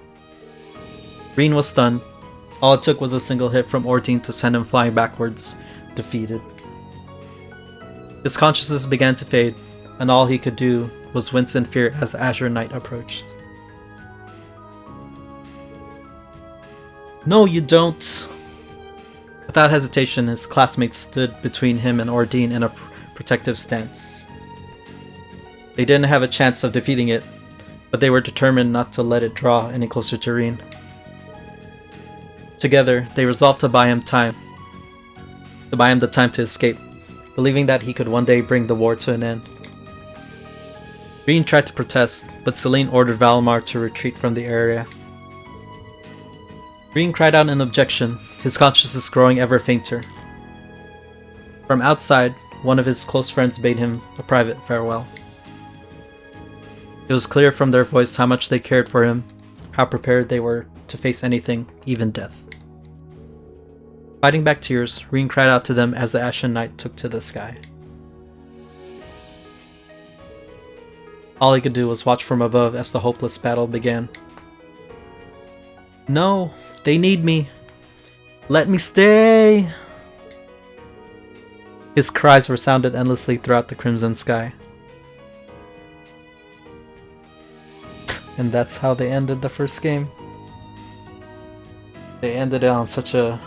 Reen was stunned. All it took was a single hit from Ordine to send him flying backwards, defeated. His consciousness began to fade, and all he could do was wince in fear as the Azure Knight approached. No, you don't! Without hesitation, his classmates stood between him and Ordine in a protective stance. They didn't have a chance of defeating it, but they were determined not to let it draw any closer to Reen. Together, they resolved to buy him the time to escape, believing that he could one day bring the war to an end. Reen tried to protest, but Celine ordered Valamar to retreat from the area. Reen cried out in objection, his consciousness growing ever fainter. From outside, one of his close friends bade him a private farewell. It was clear from their voice how much they cared for him, how prepared they were to face anything, even death. Fighting back tears, Reen cried out to them as the Ashen Knight took to the sky. All he could do was watch from above as the hopeless battle began. No, they need me. Let me stay! His cries resounded endlessly throughout the crimson sky. And that's how they ended the first game. They ended it on such a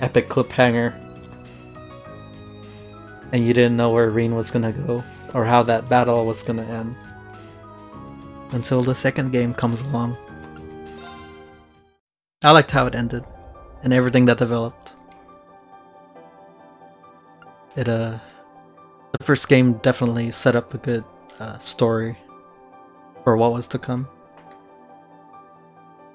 epic cliffhanger. And you didn't know where Reen was gonna go, or how that battle was gonna end. Until the second game comes along. I liked how it ended, and everything that developed. The first game definitely set up a good story for what was to come.